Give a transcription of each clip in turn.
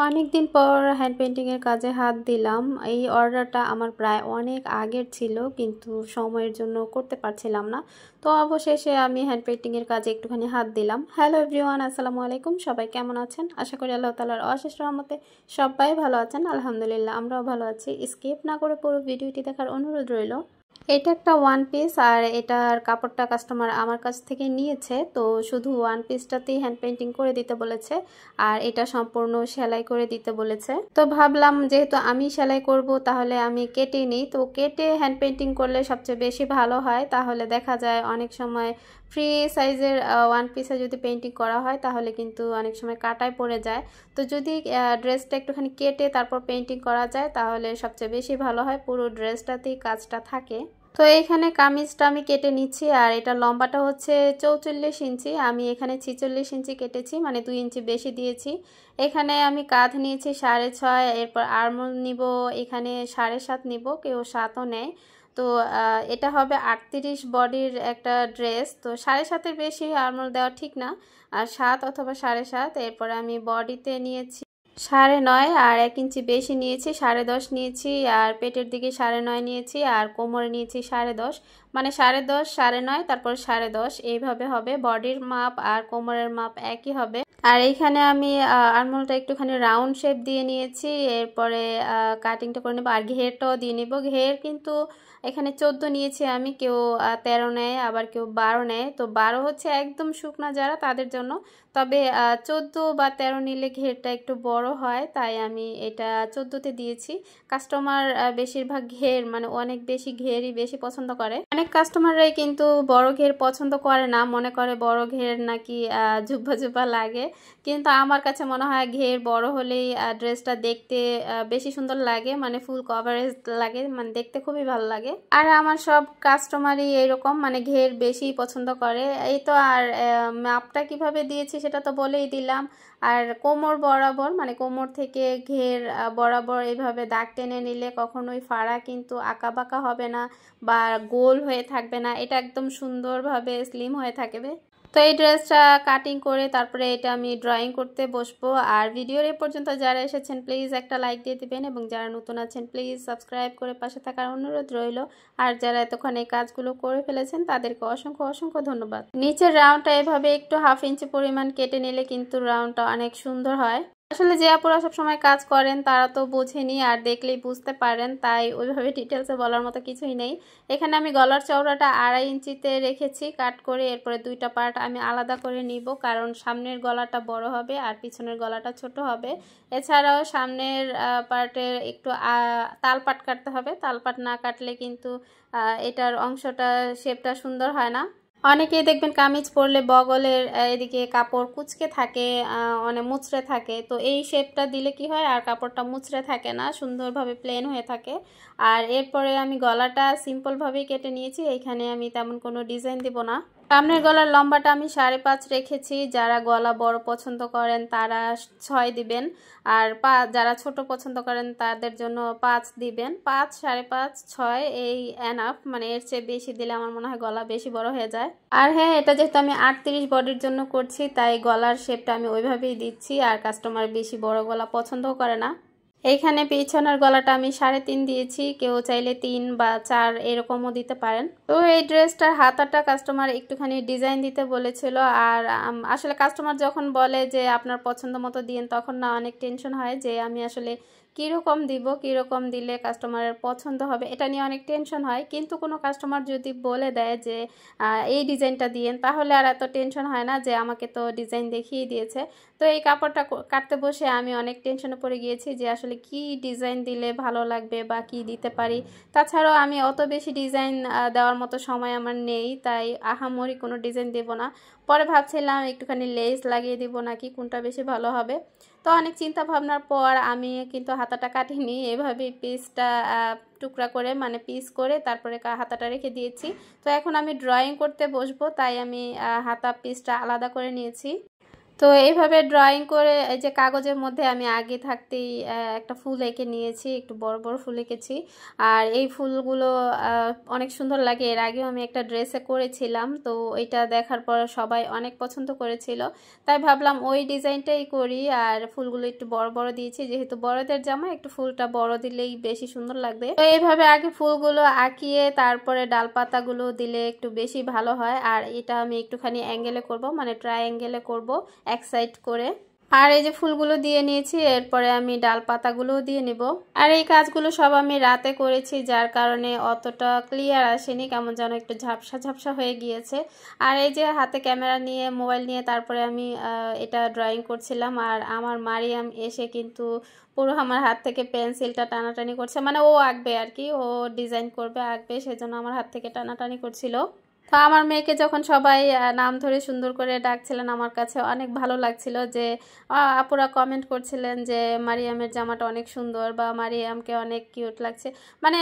অনেক দিন পর হ্যান্ড পেইন্টিং এর কাজে হাত দিলাম। এই অর্ডারটা আমার প্রায় অনেক আগের ছিল, কিন্তু সময়ের জন্য করতে পারছিলাম না। তো অবশেষে আমি হ্যান্ড পেইন্টিং এর কাজে একটুখানি হাত দিলাম। হ্যালো এভরিওয়ান, আসসালামু আলাইকুম। সবাই কেমন আছেন? আশা করি আল্লাহ তাআলার অশেষ রহমতে সবাই ভালো আছেন। আলহামদুলিল্লাহ, আমরাও ভালো আছি। স্কিপ না করে পুরো ভিডিওটি দেখার অনুরোধ রইল। এটা একটা ওয়ান পিস, আর এটার কাপড়টা কাস্টমার আমার কাছ থেকে নিয়েছে। তো শুধু ওয়ান পিসটাতেই হ্যান্ড পেইন্টিং করে দিতে বলেছে, আর এটা সম্পূর্ণ সেলাই করে দিতে বলেছে। তো ভাবলাম যেহেতু আমি সেলাই করব, তাহলে আমি কেটে নিই। তো কেটে হ্যান্ড পেইন্টিং করলে সবচেয়ে বেশি ভালো হয়। তাহলে দেখা যায় অনেক সময় ফ্রি সাইজের ওয়ান পিসে যদি পেইন্টিং করা হয়, তাহলে কিন্তু অনেক সময় কাটায় পড়ে যায়। তো যদি ড্রেসটা একটুখানি কেটে তারপর পেইন্টিং করা যায়, তাহলে সবচেয়ে বেশি ভালো হয়, পুরো ড্রেসটাতেই কাজটা থাকে। তো এইখানে কামিজটা আমি কেটে নিচ্ছি, আর এটা লম্বাটা হচ্ছে 44 ইঞ্চি। আমি এখানে 46 ইঞ্চি কেটেছি, মানে 2 ইঞ্চি বেশি দিয়েছি। এখানে আমি কাঁধ নিয়েছি 6.5, এরপর আর্মহোল নিব এখানে 7.5 নিব, কেউ 7ও নেয়। তো এটা হবে 38 বডির একটা ড্রেস। তো 7.5-এর বেশি আর্মহোল দেওয়া ঠিক না, আর 7 অথবা 7.5। এরপরে আমি বডিতে নিয়েছি 9.5, আর 1 ইঞ্চি বেশি নিয়েছি 10.5 নিয়েছি, আর পেটের দিকে 9.5 নিয়েছি, আর কোমরে নিয়েছি 10.5, মানে 10.5 9.5 তারপর 10.5, এইভাবে হবে। বডির মাপ আর কোমরের মাপ একই হবে। আর এইখানে আমি আর্মহোলটা একটুখানি রাউন্ড শেপ দিয়ে নিয়েছি। এরপরে কাটিংটা করে নেব, আর ঘেরটাও দিয়ে নেব। ঘের কিন্তু এখানে 14 নিয়েছি আমি, কেউ 13 নেয়, আবার কেউ 12 নেয়। তো 12 হচ্ছে একদম শুকনা যারা, তাদের জন্য। তবে 14 বা 13 নিলে ঘেরটা একটু বড় হয়, তাই আমি এটা 14তে দিয়েছি। কাস্টমার বেশিরভাগ ঘের, মানে অনেক বেশি ঘেরই বেশি পছন্দ করে। অনেক কাস্টমাররাই কিন্তু বড় ঘের পছন্দ করে না, মনে করে বড় ঘের নাকি জুব্বা জুব্বা লাগে। কিন্তু আমার কাছে মনে হয় ঘের বড় হলেই ড্রেসটা দেখতে বেশি সুন্দর লাগে, মানে ফুল কভারেজ লাগে, মানে দেখতে খুবই ভালো লাগে। আর আমার সব কাস্টমারই এরকম, মানে ঘের বেশি পছন্দ করে। এই তো, আর মাপটা কিভাবে দিয়েছি সেটা তো বলেই দিলাম। আর কোমর বরাবর, মানে কোমর থেকে ঘের বরাবর এইভাবে দাগ টেনে নিলে কখনোই ফাড়া কিন্তু আঁকাবাঁকা হবে না বা গোল হয়ে থাকবে না, এটা একদম সুন্দরভাবে স্লিম হয়ে থাকবে। তো এই ড্রেসটা কাটিং করে তারপরে এটা আমি ড্রয়িং করতে বসবো। আর ভিডিওর এ পর্যন্ত যারা এসেছেন প্লিজ একটা লাইক দিয়ে দিবেন, এবং যারা নতুন আছেন প্লিজ সাবস্ক্রাইব করে পাশে থাকার অনুরোধ রইল। আর যারা এতক্ষণ এই কাজগুলো করে ফেলেছেন তাদেরকে অসংখ্য অসংখ্য ধন্যবাদ। নিচের রাউন্ডটা এভাবে একটু 1/2 ইঞ্চি পরিমাণ কেটে নিলে কিন্তু রাউন্ডটা অনেক সুন্দর হয়। আসলে যে আপুরা সবসময় কাজ করেন তারা তো বোঝেনি, আর দেখলেই বুঝতে পারেন, তাই ওইভাবে ডিটেলসে বলার মতো কিছুই নেই। এখানে আমি গলার চওড়াটা 2.5 ইঞ্চিতে রেখেছি কাট করে। এরপরে দুইটা পার্ট আমি আলাদা করে নিব, কারণ সামনের গলাটা বড় হবে আর পিছনের গলাটা ছোট হবে। এছাড়াও সামনের পার্টের একটু তালপাট কাটতে হবে। তালপাট না কাটলে কিন্তু এটার অংশটা শেপটা সুন্দর হয় না। অনেকেই দেখবেন কামিজ পরলে বগলের এদিকে কাপড় কুঁচকে থাকে, মানে মুচড়ে থাকে। তো এই শেপটা দিলে কি হয়, আর কাপড়টা মুচড়ে থাকে না, সুন্দরভাবে প্লেন হয়ে থাকে। আর এরপরে আমি গলাটা সিম্পলভাবেই কেটে নিয়েছি, এইখানে আমি তেমন কোনো ডিজাইন দিব না। সামনের গলার লম্বাটা আমি 5.5 রেখেছি। যারা গলা বড় পছন্দ করেন তারা 6 দিবেন, আর যারা ছোট পছন্দ করেন তাদের জন্য 5 দিবেন। 5, 5.5, 6 এই এনাফ, মানে এর চেয়ে বেশি দিলে আমার মনে হয় গলা বেশি বড় হয়ে যায়। আর হ্যাঁ, এটা যেহেতু আমি 38 বডির জন্য করছি, তাই গলার শেপটা আমি ওইভাবেই দিচ্ছি। আর কাস্টমার বেশি বড় গলা পছন্দও করে না। এইখানে পিছনের গলাটা আমি 3.5 দিয়েছি, কেউ চাইলে 3 বা 4 এরকমও দিতে পারেন। তো এই ড্রেসটার হাতাটা কাস্টমার একটুখানি ডিজাইন দিতে বলেছিল। আর আসলে কাস্টমার যখন বলে যে আপনার পছন্দ মতো দিন, তখন না অনেক টেনশন হয় যে আমি আসলে কীরকম দিব, কীরকম দিলে কাস্টমারের পছন্দ হবে, এটা নিয়ে অনেক টেনশন হয়। কিন্তু কোনো কাস্টমার যদি বলে দেয় যে এই ডিজাইনটা দিয়েন, তাহলে আর এত টেনশন হয় না যে আমাকে তো ডিজাইন দেখিয়ে দিয়েছে। তো এই কাপড়টা কাটতে বসে আমি অনেক টেনশনে পড়ে গিয়েছি যে আসলে কি ডিজাইন দিলে ভালো লাগবে বা কি দিতে পারি। তাছাড়াও আমি অত বেশি ডিজাইন দেওয়ার মতো সময় আমার নেই, তাই আহামরি কোনো ডিজাইন দেব না। পরে ভাবছিলাম একটুখানি লেস লাগিয়ে দিব নাকি, কোনটা বেশি ভালো হবে। তো অনেক চিন্তা ভাবনার পর আমি কিন্তু হাতাটা কাটিনি, এভাবে পিসটা টুকরা করে, মানে পিস করে তারপরে হাতাটা রেখে দিয়েছি। তো এখন আমি ড্রয়িং করতে বসবো, তাই আমি হাতা পিসটা আলাদা করে নিয়েছি। তো এইভাবে ড্রয়িং করে এই যে কাগজের মধ্যে আমি আগে থাকতেই একটা ফুল এঁকে নিয়েছি, একটু বড় বড় ফুল এঁকেছি। আর এই ফুলগুলো অনেক সুন্দর লাগে। এর আগেও আমি একটা ড্রেসে করেছিলাম, তো এটা দেখার পর সবাই অনেক পছন্দ করেছিল, তাই ভাবলাম ওই ডিজাইনটাই করি। আর ফুলগুলো একটু বড় বড় দিয়েছি, যেহেতু বড়দের জামা একটু ফুলটা বড় দিলেই বেশি সুন্দর লাগবে। তো এইভাবে আগে ফুলগুলো আঁকিয়ে তারপরে ডালপাতাগুলো দিলে একটু বেশি ভালো হয়। আর এটা আমি একটুখানি অ্যাঙ্গেলে করব, মানে ট্রায়াঙ্গেলে করব এক সাইড করে। আর এই যে ফুলগুলো দিয়ে নিয়েছি, এরপরে আমি ডাল পাতাগুলোও দিয়ে নিব। আর এই কাজগুলো সব আমি রাতে করেছি, যার কারণে অতটা ক্লিয়ার আসেনি, কেমন যেন একটু ঝাপসা ঝাপসা হয়ে গিয়েছে। আর এই যে হাতে ক্যামেরা নিয়ে, মোবাইল নিয়ে তারপরে আমি এটা ড্রয়িং করছিলাম। আর আমার মারিয়াম এসে কিন্তু পুরো আমার হাত থেকে পেন্সিলটা টানাটানি করছে, মানে ও আঁকবে আর কি, ও ডিজাইন করবে, আঁকবে, সেজন্য আমার হাত থেকে টানাটানি করছিল। তো আমার মেয়েকে যখন সবাই নাম ধরে সুন্দর করে ডাকছিলেন, আমার কাছে অনেক ভালো লাগছিল যে আপুরা কমেন্ট করছিলেন যে মারিয়ামের জামাটা অনেক সুন্দর বা মারিয়ামকে অনেক কিউট লাগছে, মানে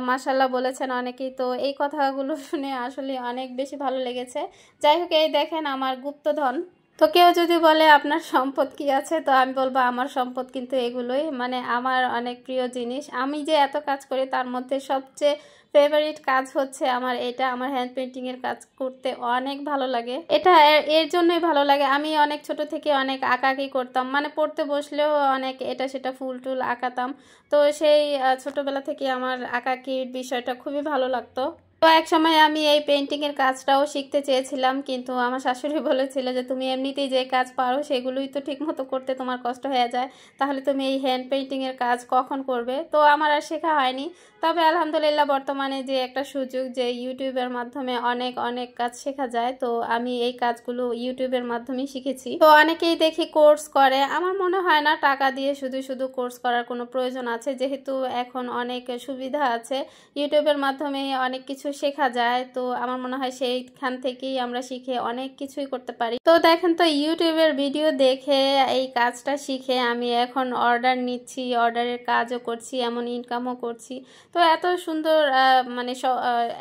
মাশাল্লাহ বলেছেন অনেকেই। তো এই কথাগুলো শুনে আসলে অনেক বেশি ভালো লেগেছে। যাই হোক, এই দেখেন আমার গুপ্তধন। তো কেউ যদি বলে আপনার সম্পদ কি আছে, তো আমি বলবো আমার সম্পদ কিন্তু এগুলোই, মানে আমার অনেক প্রিয় জিনিস। আমি যে এত কাজ করি তার মধ্যে সবচেয়ে ফেভারিট কাজ হচ্ছে আমার এটা, আমার হ্যান্ড পেন্টিং এর কাজ করতে অনেক ভালো লাগে। এটা এর জন্যই ভালো লাগে, আমি অনেক ছোট থেকে অনেক আঁকাআঁকি করতাম, মানে পড়তে বসলেও অনেক এটা সেটা ফুল টুল আঁকাতাম। তো সেই ছোটবেলা থেকে আমার আঁকাআঁকির বিষয়টা খুবই ভালো লাগতো। তো এক সময় আমি এই পেন্টিং এর কাজটাও শিখতে চেয়েছিলাম, কিন্তু আমার শাশুড়ি বলেছিল যে তুমি এমনিতেই যে কাজ পারো সেগুলোই তো ঠিক মতো করতে তোমার কষ্ট হয়ে যায়, তাহলে তুমি এই হ্যান্ড পেন্টিং এর কাজ কখন করবে। তো আমার আর শেখা হয়নি। তবে আলহামদুলিল্লাহ বর্তমানে যে একটা সুযোগ যে ইউটিউবের মাধ্যমে অনেক অনেক কাজ শেখা যায়, তো আমি এই কাজগুলো ইউটিউবের মাধ্যমেই শিখেছি। তো অনেকেই দেখি কোর্স করে, আমার মনে হয় না টাকা দিয়ে শুধু শুধু কোর্স করার কোনো প্রয়োজন আছে, যেহেতু এখন অনেক সুবিধা আছে, ইউটিউবের মাধ্যমে অনেক কিছু শেখা যায়। তো আমার মনে হয় সেইখান থেকেই আমরা শিখে অনেক কিছুই করতে পারি। তো দেখেন, তো ইউটিউবের ভিডিও দেখে এই কাজটা শিখে আমি এখন অর্ডার নিচ্ছি, অর্ডারের কাজও করছি, এমন ইনকামও করছি। তো এত সুন্দর মানে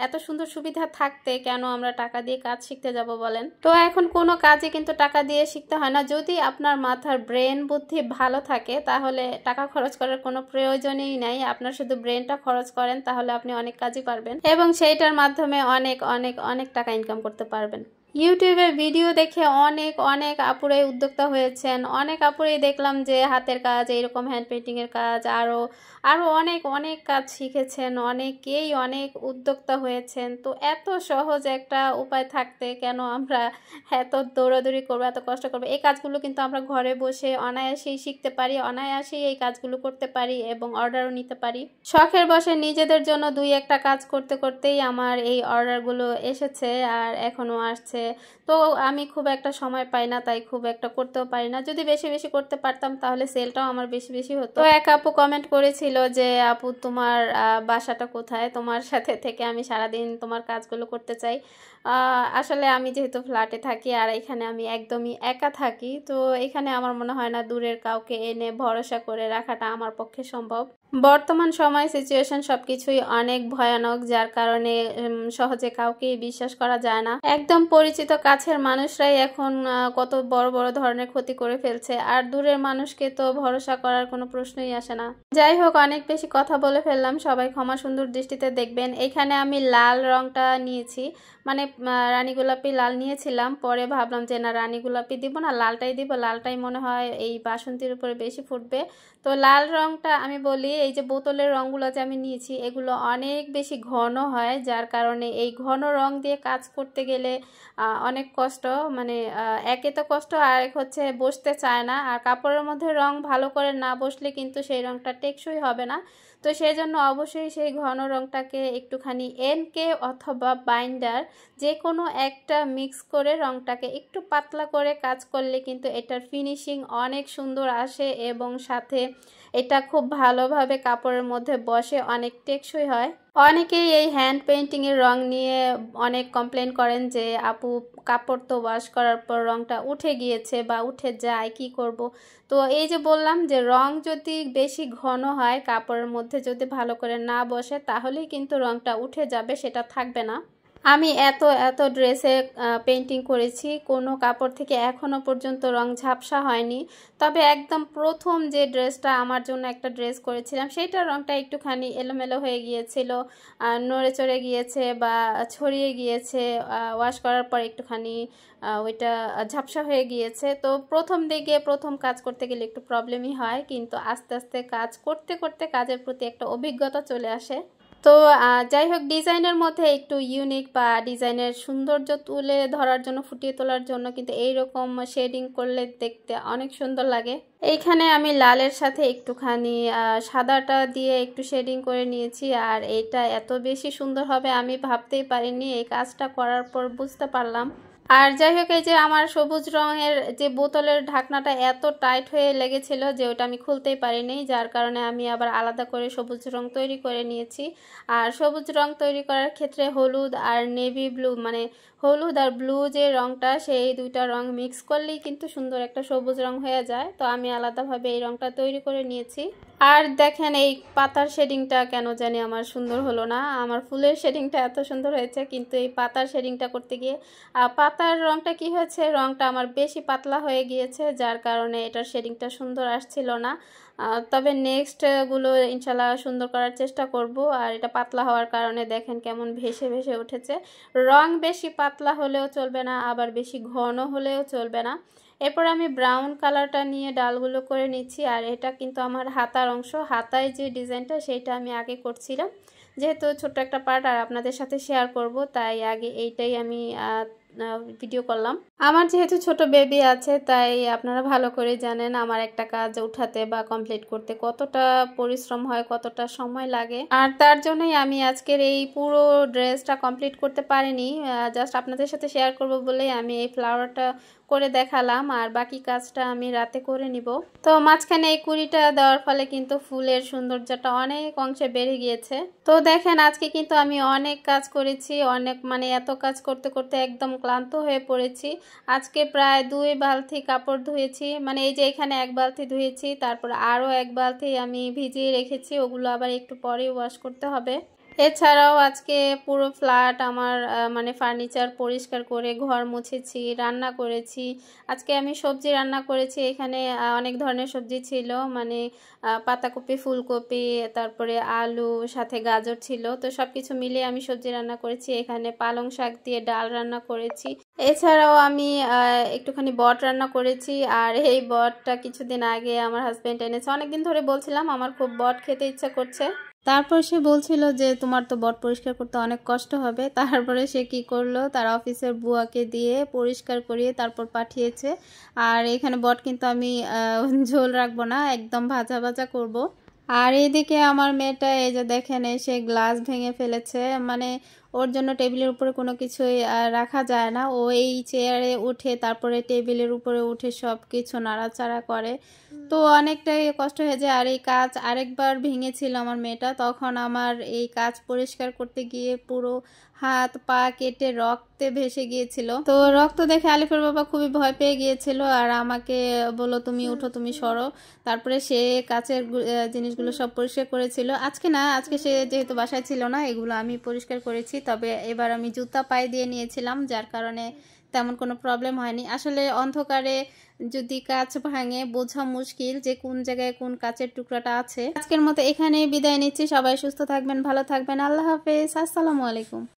এত সুন্দর সুবিধা থাকতে কেন আমরা টাকা দিয়ে কাজ শিখতে যাব বলেন। তো এখন কোনো কাজে কিন্তু টাকা দিয়ে শিখতে হয় না, যদি আপনার মাথার ব্রেন বুদ্ধি ভালো থাকে তাহলে টাকা খরচ করার কোনো প্রয়োজনই নাই। আপনার শুধু ব্রেনটা খরচ করেন তাহলে আপনি অনেক কাজই পারবেন, এবং সেইটার মাধ্যমে অনেক অনেক অনেক টাকা ইনকাম করতে পারবেন। ইউটিউবে ভিডিও দেখে অনেক অনেক আপুরাই উদ্যোক্তা হয়েছেন, অনেক আপুরাই দেখলাম যে হাতের কাজ, এইরকম হ্যান্ড পেন্টিং এর কাজ, আরো আরো অনেক অনেক কাজ শিখেছেন, অনেকেই অনেক উদ্যোক্তা হয়েছেন। তো এত সহজ একটা উপায় থাকতে কেন আমরা এত দৌড়াদৌড়ি করবো, এত কষ্ট করবো। এই কাজগুলো কিন্তু আমরা ঘরে বসে অনায়াসেই শিখতে পারি, অনায়াসেই এই কাজগুলো করতে পারি এবং অর্ডারও নিতে পারি। শখের বসে নিজেদের জন্য দুই একটা কাজ করতে করতেই আমার এই অর্ডারগুলো এসেছে আর এখনো আসছে। তো আমি খুব একটা সময় পাই না, তাই খুব একটা করতেও পারি না। যদি বেশি বেশি করতে পারতাম তাহলে সেলটাও আমার বেশি বেশি হতো। তো এক আপু কমেন্ট করেছিল যে আপু তোমার বাসাটা কোথায়, তোমার সাথে থেকে আমি সারাদিন তোমার কাজগুলো করতে চাই। আসলে আমি যেহেতু ফ্ল্যাটে থাকি আর এখানে আমি একদমই একা থাকি, তো এখানে আমার মনে হয় না দূরের কাউকে এনে ভরসা করে রাখাটা আমার পক্ষে সম্ভব। বর্তমান সময় সিচুয়েশন সবকিছুই অনেক ভয়ানক, যার কারণে সহজে কাউকে বিশ্বাস করা যায় না। একদম পরিচিত কাছের মানুষরাই এখন কত বড় বড় ধরনের ক্ষতি করে ফেলছে, আর দূরের মানুষকে তো ভরসা করার কোনো প্রশ্নই আসে না। যাই হোক, অনেক বেশি কথা বলে ফেললাম, সবাই ক্ষমা সুন্দর দৃষ্টিতে দেখবেন। এখানে আমি লাল রংটা নিয়েছি, মানে রানী গোলাপি লাল নিয়েছিলাম, পরে ভাবলাম যে না রানী গোলাপি দিব না, লালটাই দিব, লালটাই মনে হয় এই বাসন্তীর উপরে বেশি ফুটবে। তো লাল রংটা আমি বলি, এই যে বোতলের রঙগুলো যে আমি নিয়েছি এগুলো অনেক বেশি ঘন হয়, যার কারণে এই ঘন রং দিয়ে কাজ করতে গেলে অনেক কষ্ট, মানে একে তো কষ্ট, আর এক হচ্ছে বসতে চায় না, আর কাপড়ের মধ্যে রং ভালো করে না বসলে কিন্তু সেই রংটা টেকসই হবে না। তো সেই জন্য অবশ্যই সেই ঘন রংটাকে একটুখানি এনকে অথবা বাইন্ডার যে কোনো একটা মিক্স করে রংটাকে একটু পাতলা করে কাজ করলে কিন্তু এটার ফিনিশিং অনেক সুন্দর আসে, এবং সাথে এটা খুব ভালোভাবে কাপড়ের মধ্যে বসে, অনেক টেকসই হয়। অনেকেই এই হ্যান্ড পেইন্টিং এর রং নিয়ে অনেক কমপ্লেন করেন যে আপু কাপড় তো ওয়াশ করার পর রংটা উঠে গিয়েছে বা উঠে যায়, কি করব। তো এই যে বললাম যে রং যদি বেশি ঘন হয়, কাপড়ের মধ্যে যদি ভালো করে না বসে, তাহলেই কিন্তু রংটা উঠে যাবে, সেটা থাকবে না। আমি এত এত ড্রেসে পেন্টিং করেছি, কোনো কাপড় থেকে এখনো পর্যন্ত রং ঝাপসা হয়নি। তবে একদম প্রথম যে ড্রেসটা আমার জন্য একটা ড্রেস করেছিলাম, সেইটার রংটা একটুখানি এলোমেলো হয়ে গিয়েছিল, নড়ে চড়ে গিয়েছে বা ছড়িয়ে গিয়েছে, ওয়াশ করার পর একটুখানি ওইটা ঝাপসা হয়ে গিয়েছে। তো প্রথম দিকে প্রথম কাজ করতে গেলে একটু প্রবলেমই হয়, কিন্তু আস্তে আস্তে কাজ করতে করতে কাজের প্রতি একটা অভিজ্ঞতা চলে আসে। তো যাই হোক, ডিজাইনের মধ্যে একটু ইউনিক বা ডিজাইনের সৌন্দর্য তুলে ধরার জন্য, ফুটিয়ে তোলার জন্য কিন্তু এইরকম শেডিং করলে দেখতে অনেক সুন্দর লাগে। এইখানে আমি লালের সাথে একটুখানি সাদাটা দিয়ে একটু শেডিং করে নিয়েছি, আর এটা এত বেশি সুন্দর হবে আমি ভাবতেই পারিনি, এই কাজটা করার পর বুঝতে পারলাম। আর যাই হোক, এই যে আমার সবুজ রঙের যে বোতলের ঢাকনাটা এত টাইট হয়ে লেগেছিল যে ওটা আমি খুলতেই পারিনি, যার কারণে আমি আবার আলাদা করে সবুজ রং তৈরি করে নিয়েছি। আর সবুজ রং তৈরি করার ক্ষেত্রে হলুদ আর নেভি ব্লু, মানে হলুদ আর ব্লু যে রংটা, সেই দুইটা রং মিক্স করলেই কিন্তু সুন্দর একটা সবুজ রং হয়ে যায়। তো আমি আলাদাভাবে এই রংটা তৈরি করে নিয়েছি। আর দেখেন, এই পাতার শেডিংটা কেন জানি আমার সুন্দর হলো না। আমার ফুলের শেডিংটা এত সুন্দর হয়েছে, কিন্তু এই পাতার শেডিংটা করতে গিয়ে পাতার রংটা কি হয়েছে, রংটা আমার বেশি পাতলা হয়ে গিয়েছে, যার কারণে এটার শেডিংটা সুন্দর আসছিল না। তবে নেক্সটগুলো ইনশাল্লাহ সুন্দর করার চেষ্টা করব। আর এটা পাতলা হওয়ার কারণে দেখেন কেমন ভেসে ভেসে উঠেছে। রং বেশি পাতলা হলেও চলবে না, আবার বেশি ঘন হলেও চলবে না। এরপর আমি ব্রাউন কালারটা নিয়ে ডালগুলো করে নিচ্ছি। আর এটা কিন্তু আমার হাতার অংশ, হাতায় যে ডিজাইনটা সেইটা আমি আগে করছিলাম, যেহেতু ছোট্ট একটা পার্ট আর আপনাদের সাথে শেয়ার করব, তাই আগে এইটাই আমি ভিডিও করলাম। আমার যেহেতু ছোট বেবি আছে, তাই আপনারা ভালো করে জানেন আমার একটা কাজ উঠাতে বা কমপ্লিট করতে কতটা পরিশ্রম হয়, কতটা সময় লাগে। আর তার জন্যই আমি আজকের এই পুরো ড্রেসটা কমপ্লিট করতে পারিনি, জাস্ট আপনাদের সাথে শেয়ার করব বলেই আমি এই ফ্লাওয়ারটা করে দেখালাম, আর বাকি কাজটা আমি রাতে করে নিব। তো মাঝখানে এই কুড়িটা দেওয়ার ফলে কিন্তু ফুলের সৌন্দর্যটা অনেক অংশে বেড়ে গিয়েছে। তো দেখেন, আজকে কিন্তু আমি অনেক কাজ করেছি, অনেক মানে এত কাজ করতে করতে একদম ক্লান্ত হয়ে পড়েছি। আজকে প্রায় 2 বালতি কাপড় ধুয়েছি, মানে এই যে এখানে 1 বালতি ধুয়েছি, তারপর আরও 1 বালতি আমি ভিজিয়ে রেখেছি, ওগুলো আবার একটু পরে ওয়াশ করতে হবে। এছাড়াও আজকে পুরো ফ্ল্যাট আমার মানে ফার্নিচার পরিষ্কার করে ঘর মুছেছি, রান্না করেছি। আজকে আমি সবজি রান্না করেছি, এখানে অনেক ধরনের সবজি ছিল, মানে পাতাকপি, ফুলকপি, তারপরে আলু, সাথে গাজর ছিল। তো সব কিছু মিলিয়ে আমি সবজি রান্না করেছি। এখানে পালং শাক দিয়ে ডাল রান্না করেছি। এছাড়াও আমি একটুখানি বট রান্না করেছি। আর এই বটটা কিছুদিন আগে আমার হাজব্যান্ড এনেছে, অনেকদিন ধরে বলছিলাম আমার খুব বট খেতে ইচ্ছা করছে। তারপর সে বলছিল যে তোমার তো বট পরিষ্কার করতে অনেক কষ্ট হবে। তারপরে সে কি করলো, তার অফিসের বুয়াকে দিয়ে পরিষ্কার করিয়ে তারপর পাঠিয়েছে। আর এখানে বট কিন্তু আমি ঝোল রাখবো না, একদম ভাজা ভাজা করব। আর এইদিকে আমার মেয়েটা এই যে দেখেন এসে গ্লাস ভেঙে ফেলেছে, মানে ওর জন্য টেবিলের উপরে কোনো কিছুই রাখা যায় না। ও এই চেয়ারে উঠে তারপরে টেবিলের উপরে উঠে সব কিছু নাড়াচাড়া করে, তো অনেকটাই কষ্ট হয়ে যায়। আর এই কাজ আরেকবার ভেঙেছিল আমার মেয়েটা, তখন আমার এই কাজ পরিষ্কার করতে গিয়ে পুরো হাত পা কেটে রক্তে ভেসে গিয়েছিল। তো রক্ত দেখে আলিফের বাবা খুবই ভয় পেয়ে গিয়েছিল, আর আমাকে বললো তুমি উঠো, তুমি সরো। তারপরে সে কাচের জিনিসগুলো সব পরিষ্কার করেছিল। আজকে না, আজকে সে যেহেতু বাসায় ছিল না, এগুলো আমি পরিষ্কার করেছি। তবে এবার আমি জুতা পায়ে দিয়ে নিয়েছিলাম, যার কারণে তেমন কোনো প্রবলেম হয়নি। আসলে অন্ধকারে যদি কাঁচ ভাঙে বোঝা মুশকিল যে কোন জায়গায় কোন কাচের টুকরাটা আছে। আজকের মতো এখানেই বিদায় নিচ্ছি। সবাই সুস্থ থাকবেন, ভালো থাকবেন। আল্লাহ হাফেজ, আসসালামু আলাইকুম।